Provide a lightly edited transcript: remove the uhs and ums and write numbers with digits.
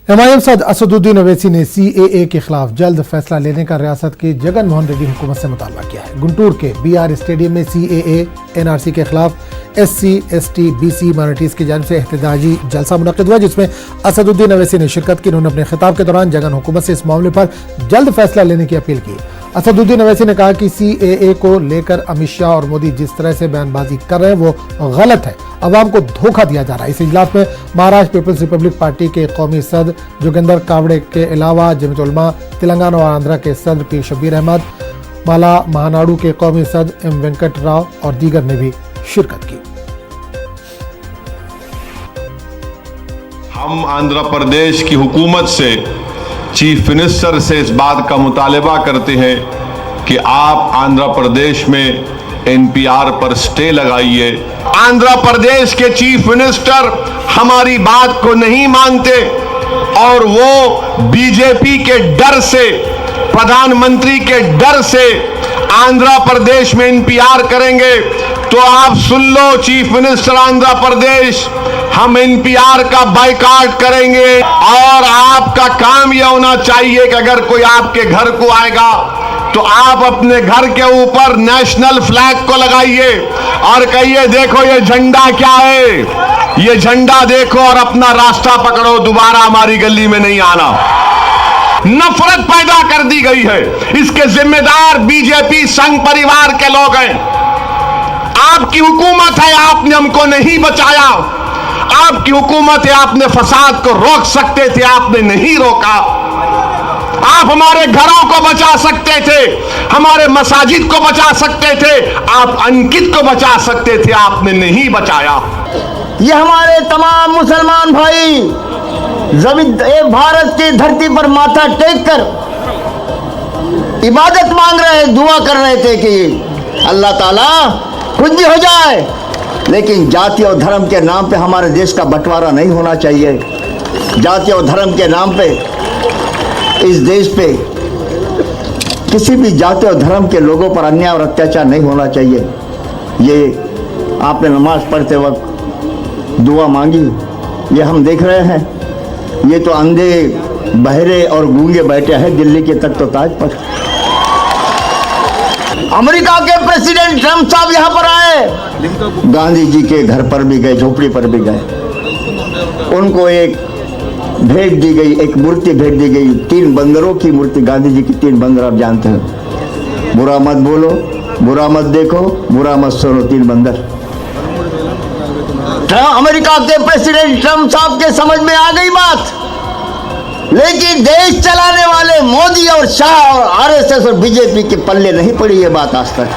MIM सदर असदुद्दीन ओवैसी ने CAA के खिलाफ जल्द फैसला लेने का रियासत की जगन मोहन रेड्डी हुकूमत से मुतालबा किया है। गुंटूर के बीआर स्टेडियम में सीएए एनआरसी के खिलाफ एससी एसटी बीसी माइनॉरिटीज की जानिब से एहतजाजी जलसा मुनक्किद हुआ, जिसमें असदुद्दीन ओवैसी ने शिरकत की। उन्होंने अपने खिताब के दौरान जगन हुकूमत से इस मामले पर जल्द फैसला लेने की अपील की। असदुद्दीन ओवैसी ने कहा कि सीएए को लेकर अमित शाह और मोदी जिस तरह से बयानबाजी कर रहे हैं वो गलत है, अवाम को धोखा दिया जा रहा है। इस इजलास में महाराष्ट्र पीपल्स रिपब्लिक पार्टी के कौमी सदर जोगेंद्र कावड़े के अलावा जमीयत उलमा तेलंगाना और आंध्रा के सदर पीर शब्बीर अहमद, माला महानाडू के कौमी सदर एम वेंकट राव और दीगर ने भी शिरकत की। हम आंध्र प्रदेश की हुकूमत से, चीफ मिनिस्टर से इस बात का मुतालबा करते हैं कि आप आंध्र प्रदेश में एनपीआर पर स्टे लगाइए। आंध्र प्रदेश के चीफ मिनिस्टर हमारी बात को नहीं मानते और वो बीजेपी के डर से, प्रधानमंत्री के डर से आंध्र प्रदेश में एनपीआर करेंगे। तो आप सुन लो चीफ मिनिस्टर आंध्र प्रदेश, हम एनपीआर का बायकॉट करेंगे और आपका काम यह होना चाहिए कि अगर कोई आपके घर को आएगा तो आप अपने घर के ऊपर नेशनल फ्लैग को लगाइए और कहिए देखो ये झंडा क्या है, ये झंडा देखो और अपना रास्ता पकड़ो, दोबारा हमारी गली में नहीं आना। नफरत पैदा कर दी गई है, इसके जिम्मेदार बीजेपी संघ परिवार के लोग हैं। आपकी हुकूमत है, आपने हमको नहीं बचाया। आपकी हुकूमत है, आपने फसाद को रोक सकते थे, आपने नहीं रोका। आप हमारे घरों को बचा सकते थे, हमारे मसाजिद को बचा सकते थे, आप अंकित को बचा सकते थे, आपने नहीं बचाया। ये हमारे तमाम मुसलमान भाई भारत की धरती पर माथा टेक कर इबादत मांग रहे, दुआ कर रहे थे कि अल्लाह ताला कुछ भी हो जाए, लेकिन जाति और धर्म के नाम पे हमारे देश का बंटवारा नहीं होना चाहिए। जाति और धर्म के नाम पे इस देश पे किसी भी जाति और धर्म के लोगों पर अन्याय और अत्याचार नहीं होना चाहिए। ये आपने नमाज पढ़ते वक्त दुआ मांगी, ये हम देख रहे हैं। ये तो अंधे बहरे और गूंगे बैठे हैं दिल्ली के तख्त ताज पर। अमेरिका के प्रेसिडेंट ट्रंप साहब यहाँ पर आए, गांधी जी के घर पर भी गए, झोपड़ी पर भी गए। उनको एक भेंट दी गई, एक मूर्ति भेंट दी गई, 3 बंदरों की मूर्ति, गांधी जी की 3 बंदर। आप जानते हैं, बुरा मत बोलो, बुरा मत देखो, बुरा मत सुनो, 3 बंदर। अमेरिका के प्रेसिडेंट ट्रंप साहब के समझ में आ गई बात, लेकिन देश चलाने वाले मोदी और शाह और आरएसएस और बीजेपी के पल्ले नहीं पड़ी ये बात आज तक।